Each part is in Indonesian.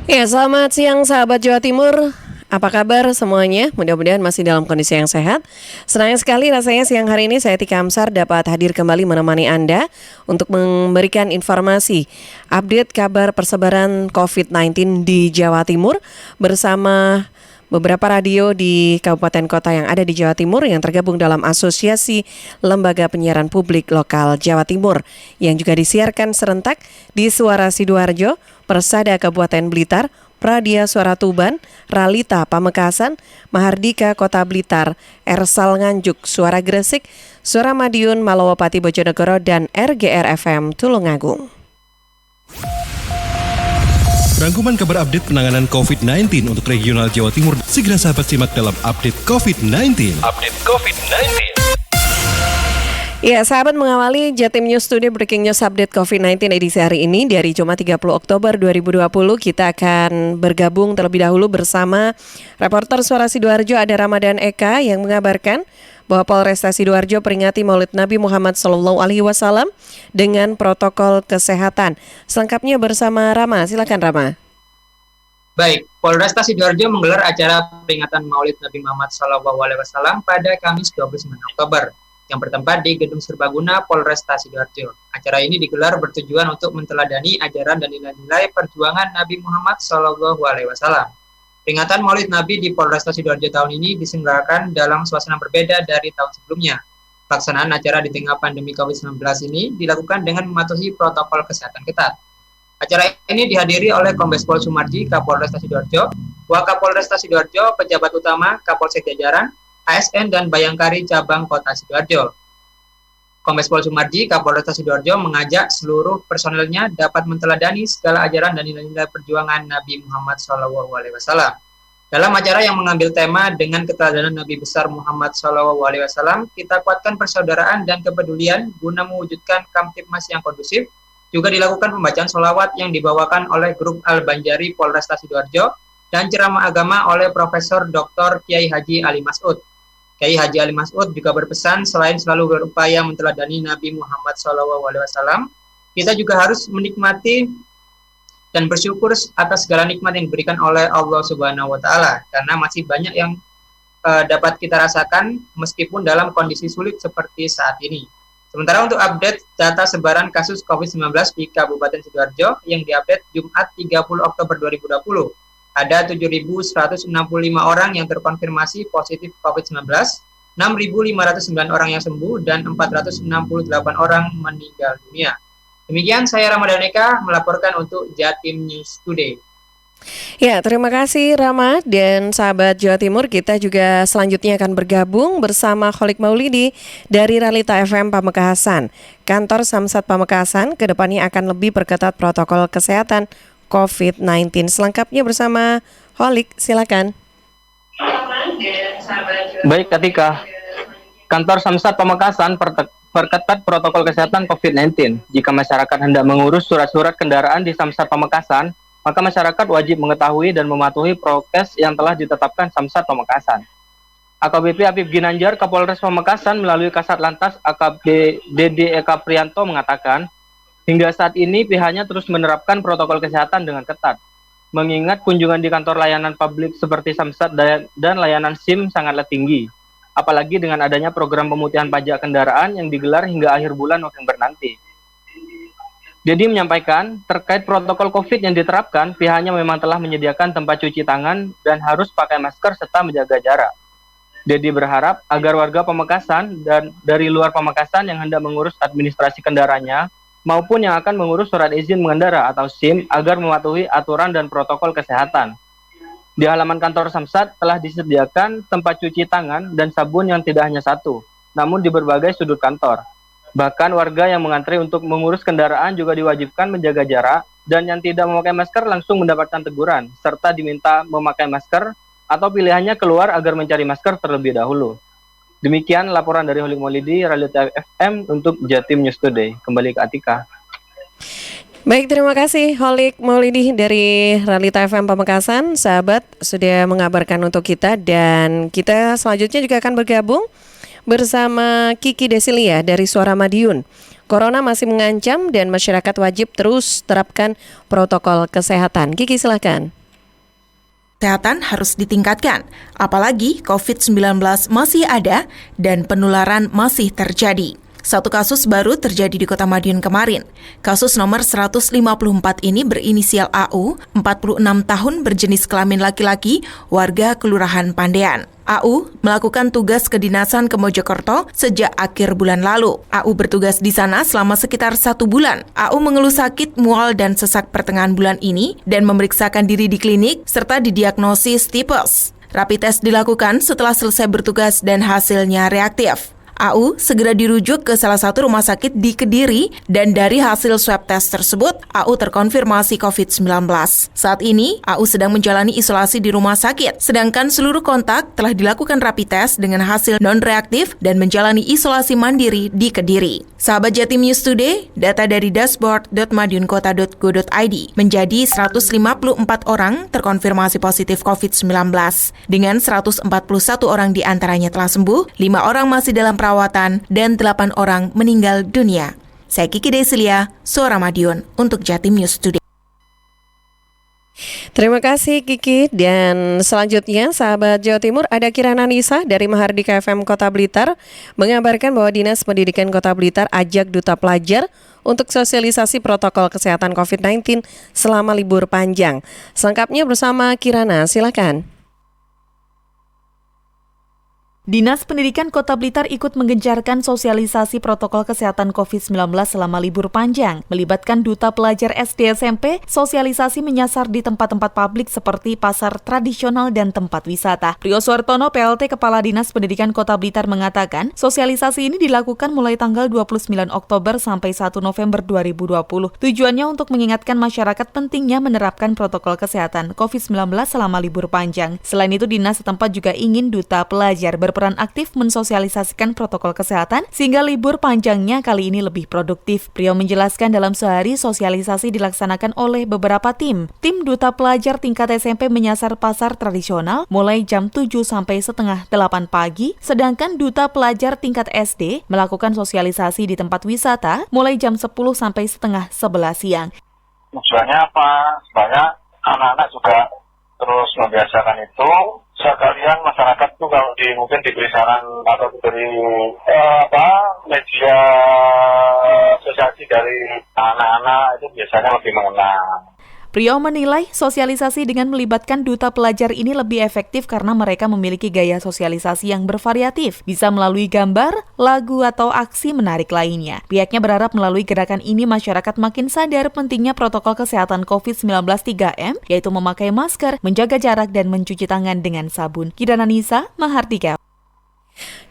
Ya, selamat siang sahabat Jawa Timur. Apa kabar semuanya? Mudah-mudahan masih dalam kondisi yang sehat. Senang sekali rasanya siang hari ini saya Tika Amsar dapat hadir kembali menemani Anda untuk memberikan informasi update kabar persebaran COVID-19 di Jawa Timur bersama beberapa radio di kabupaten kota yang ada di Jawa Timur yang tergabung dalam Asosiasi Lembaga Penyiaran Publik Lokal Jawa Timur yang juga disiarkan serentak di Suara Sidoarjo, Persada Kabupaten Blitar, Pradia Suara Tuban, Ralita Pamekasan, Mahardika Kota Blitar, Ersal Nganjuk Suara Gresik, Suara Madiun Malawapati Bojonegoro, dan RGR FM Tulungagung. Rangkuman kabar update penanganan COVID-19 untuk regional Jawa Timur segera sahabat simak dalam Update COVID-19. Update COVID-19. Ya, sahabat, mengawali Jatim News Today Breaking News Update COVID-19 edisi hari ini dari Jumat 30 Oktober 2020, kita akan bergabung terlebih dahulu bersama reporter Suara Sidoarjo ada Ramadan Eka yang mengabarkan bahwa Polresta Sidoarjo peringati Maulid Nabi Muhammad SAW dengan protokol kesehatan. Selengkapnya bersama Rama. Silakan Rama. Baik, Polresta Sidoarjo menggelar acara peringatan Maulid Nabi Muhammad SAW pada Kamis 29 Oktober yang bertempat di Gedung Serbaguna Polresta Sidoarjo. Acara ini digelar bertujuan untuk menteladani ajaran dan nilai-nilai perjuangan Nabi Muhammad SAW. Peringatan Maulid Nabi di Polresta Sidoarjo tahun ini diselenggarakan dalam suasana berbeda dari tahun sebelumnya. Pelaksanaan acara di tengah pandemi COVID-19 ini dilakukan dengan mematuhi protokol kesehatan ketat. Acara ini dihadiri oleh Kombes Pol Sumarji, Kapolresta Sidoarjo, Wakapolresta Sidoarjo, pejabat utama, Kapolsek jajaran, ASN dan Bayangkari Cabang Kota Sidoarjo. Kombes Pol Sumarji, Kapolresta Sidoarjo mengajak seluruh personelnya dapat menteladani segala ajaran dan nilai-nilai perjuangan Nabi Muhammad SAW. Dalam acara yang mengambil tema dengan keteladanan Nabi besar Muhammad SAW, kita kuatkan persaudaraan dan kepedulian guna mewujudkan Kamtibmas yang kondusif. Juga dilakukan pembacaan sholawat yang dibawakan oleh grup Al-Banjari Polresta Sidoarjo dan ceramah agama oleh Profesor Dr. Kiai Haji Ali Mas'ud. Kiai Haji Ali Mas'ud juga berpesan selain selalu berupaya menteladani Nabi Muhammad SAW, kita juga harus menikmati dan bersyukur atas segala nikmat yang diberikan oleh Allah Subhanahu wa Ta'ala, karena masih banyak yang dapat kita rasakan meskipun dalam kondisi sulit seperti saat ini. Sementara untuk update data sebaran kasus COVID-19 di Kabupaten Sidoarjo yang diupdate Jumat 30 Oktober 2020, ada 7.165 orang yang terkonfirmasi positif COVID-19, 6.509 orang yang sembuh, dan 468 orang meninggal dunia. Demikian saya Ramadan Eka melaporkan untuk Jatim News Today. Ya, terima kasih Rama dan sahabat Jawa Timur. Kita juga selanjutnya akan bergabung bersama Kholik Maulidi dari Ralita FM Pamekasan. Kantor Samsat Pamekasan kedepannya akan lebih perketat protokol kesehatan COVID-19. Selengkapnya bersama Kholik, silakan. Baik, Katika. Kantor Samsat Pamekasan perketat protokol kesehatan COVID-19. Jika masyarakat hendak mengurus surat-surat kendaraan di Samsat Pamekasan, maka masyarakat wajib mengetahui dan mematuhi prokes yang telah ditetapkan Samsat Pamekasan. AKBP Apip Ginanjar, Kapolres Pamekasan melalui Kasat Lantas AKP DD Eka Prianto mengatakan, hingga saat ini pihaknya terus menerapkan protokol kesehatan dengan ketat. Mengingat kunjungan di kantor layanan publik seperti Samsat dan layanan SIM sangatlah tinggi. Apalagi dengan adanya program pemutihan pajak kendaraan yang digelar hingga akhir bulan November nanti. Dedi menyampaikan, terkait protokol COVID yang diterapkan, pihaknya memang telah menyediakan tempat cuci tangan dan harus pakai masker serta menjaga jarak. Dedi berharap agar warga Pamekasan dan dari luar Pamekasan yang hendak mengurus administrasi kendaraannya maupun yang akan mengurus surat izin mengendara atau SIM agar mematuhi aturan dan protokol kesehatan. Di halaman kantor Samsat telah disediakan tempat cuci tangan dan sabun yang tidak hanya satu, namun di berbagai sudut kantor. Bahkan warga yang mengantri untuk mengurus kendaraan juga diwajibkan menjaga jarak dan yang tidak memakai masker langsung mendapatkan teguran serta diminta memakai masker atau pilihannya keluar agar mencari masker terlebih dahulu. Demikian laporan dari Kholik Maulidi, Ralita FM untuk Jatim News Today. Kembali ke Atika. Baik, terima kasih Kholik Maulidi dari Ralita FM Pamekasan. Sahabat sudah mengabarkan untuk kita dan kita selanjutnya juga akan bergabung bersama Kiki Desilia dari Suara Madiun. Corona masih mengancam dan masyarakat wajib terus terapkan protokol kesehatan. Kiki silakan. Kesehatan harus ditingkatkan, apalagi COVID-19 masih ada dan penularan masih terjadi. Satu kasus baru terjadi di Kota Madiun kemarin. Kasus nomor 154 ini berinisial AU, 46 tahun, berjenis kelamin laki-laki, warga Kelurahan Pandean. AU melakukan tugas kedinasan ke Mojokerto sejak akhir bulan lalu. AU bertugas di sana selama sekitar 1 bulan. AU mengeluh sakit, mual, dan sesak pertengahan bulan ini dan memeriksakan diri di klinik serta didiagnosis tipes. Rapid test dilakukan setelah selesai bertugas dan hasilnya reaktif. AU segera dirujuk ke salah satu rumah sakit di Kediri dan dari hasil swab test tersebut, AU terkonfirmasi COVID-19. Saat ini, AU sedang menjalani isolasi di rumah sakit, sedangkan seluruh kontak telah dilakukan rapid test dengan hasil non-reaktif dan menjalani isolasi mandiri di Kediri. Sahabat Jatim News Today, data dari dashboard.madiunkota.go.id menjadi 154 orang terkonfirmasi positif COVID-19. Dengan 141 orang diantaranya telah sembuh, 5 orang masih dalam perawatan, dan 8 orang meninggal dunia. Saya Kiki Desilia, Suara Madiun, untuk Jatim News Today. Terima kasih Kiki. Dan selanjutnya sahabat Jawa Timur, ada Kirana Nisa dari Mahardika FM Kota Blitar mengabarkan bahwa Dinas Pendidikan Kota Blitar ajak duta pelajar untuk sosialisasi protokol kesehatan COVID-19 selama libur panjang. Selengkapnya bersama Kirana, silakan. Dinas Pendidikan Kota Blitar ikut menggencarkan sosialisasi protokol kesehatan COVID-19 selama libur panjang, melibatkan duta pelajar SD SMP. Sosialisasi menyasar di tempat-tempat publik seperti pasar tradisional dan tempat wisata. Priyo Suartono, PLT Kepala Dinas Pendidikan Kota Blitar mengatakan, sosialisasi ini dilakukan mulai tanggal 29 Oktober sampai 1 November 2020. Tujuannya untuk mengingatkan masyarakat pentingnya menerapkan protokol kesehatan COVID-19 selama libur panjang. Selain itu, dinas setempat juga ingin duta pelajar berperan aktif mensosialisasikan protokol kesehatan sehingga libur panjangnya kali ini lebih produktif. Priyo menjelaskan dalam sehari sosialisasi dilaksanakan oleh beberapa tim. Tim duta pelajar tingkat SMP menyasar pasar tradisional mulai jam 7 sampai setengah 8 pagi, sedangkan duta pelajar tingkat SD melakukan sosialisasi di tempat wisata mulai jam 10 sampai setengah 11 siang. Tujuannya apa? Supaya anak-anak juga terus membiasakan itu. Sekalian masyarakat tuh kalau mungkin diberi saran atau diberi media sosialisasi dari anak-anak itu biasanya lebih mengenal. Priyo menilai sosialisasi dengan melibatkan duta pelajar ini lebih efektif karena mereka memiliki gaya sosialisasi yang bervariatif, bisa melalui gambar, lagu, atau aksi menarik lainnya. Pihaknya berharap melalui gerakan ini masyarakat makin sadar pentingnya protokol kesehatan COVID-19 3M, yaitu memakai masker, menjaga jarak, dan mencuci tangan dengan sabun. Kirana Nisa, Mahardika.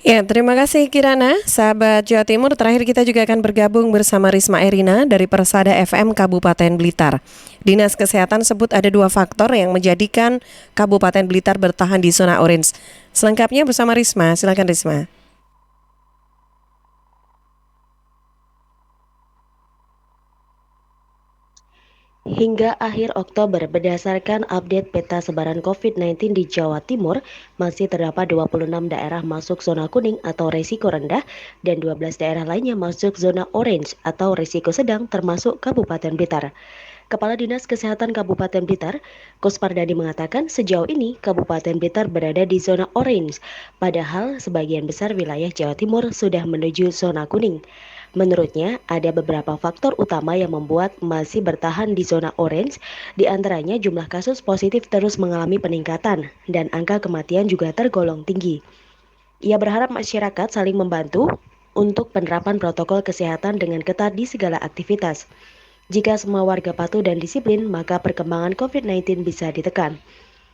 Ya, terima kasih Kirana. Sahabat Jawa Timur, terakhir kita juga akan bergabung bersama Risma Erina dari Persada FM Kabupaten Blitar. Dinas Kesehatan sebut ada 2 faktor yang menjadikan Kabupaten Blitar bertahan di zona orange. Selengkapnya bersama Risma, silakan Risma. Hingga akhir Oktober, berdasarkan update peta sebaran COVID-19 di Jawa Timur, masih terdapat 26 daerah masuk zona kuning atau risiko rendah dan 12 daerah lainnya masuk zona orange atau risiko sedang termasuk Kabupaten Blitar. Kepala Dinas Kesehatan Kabupaten Blitar, Kuspardadi mengatakan sejauh ini Kabupaten Blitar berada di zona orange, padahal sebagian besar wilayah Jawa Timur sudah menuju zona kuning. Menurutnya, ada beberapa faktor utama yang membuat masih bertahan di zona orange, di antaranya jumlah kasus positif terus mengalami peningkatan dan angka kematian juga tergolong tinggi. Ia berharap masyarakat saling membantu untuk penerapan protokol kesehatan dengan ketat di segala aktivitas. Jika semua warga patuh dan disiplin, maka perkembangan COVID-19 bisa ditekan.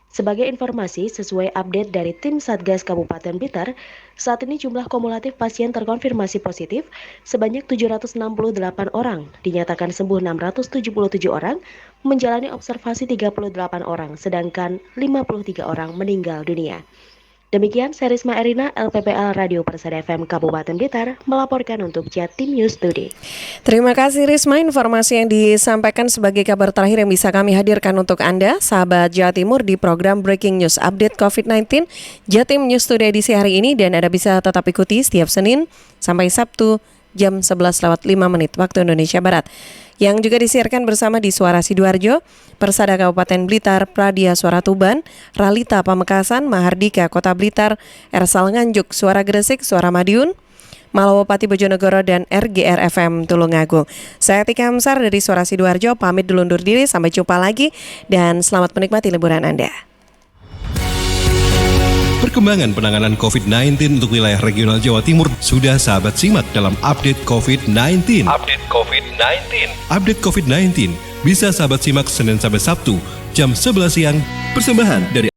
Sebagai informasi, sesuai update dari tim Satgas Kabupaten Blitar, saat ini jumlah kumulatif pasien terkonfirmasi positif sebanyak 768 orang, dinyatakan sembuh 677 orang, menjalani observasi 38 orang, sedangkan 53 orang meninggal dunia. Demikian, saya Risma Erina, LPPL Radio Persada FM Kabupaten Blitar, melaporkan untuk Jatim News Today. Terima kasih Risma, informasi yang disampaikan sebagai kabar terakhir yang bisa kami hadirkan untuk Anda, sahabat Jawa Timur, di program Breaking News Update COVID-19 Jatim News Today edisi hari ini, dan Anda bisa tetap ikuti setiap Senin sampai Sabtu jam 11:05 waktu Indonesia Barat. Yang juga disiarkan bersama di Suara Sidoarjo, Persada Kabupaten Blitar, Pradia Suara Tuban, Ralita Pamekasan, Mahardika Kota Blitar, Ersal Nganjuk, Suara Gresik, Suara Madiun, Malawapati Bojonegoro, dan RGR FM Tulungagung. Saya Tika Amsar dari Suara Sidoarjo, pamit dulu undur diri, sampai jumpa lagi, dan selamat menikmati liburan Anda. Perkembangan penanganan COVID-19 untuk wilayah regional Jawa Timur sudah sahabat simak dalam update COVID-19. Update COVID-19 bisa sahabat simak Senin sampai Sabtu jam 11 siang. Persembahan dari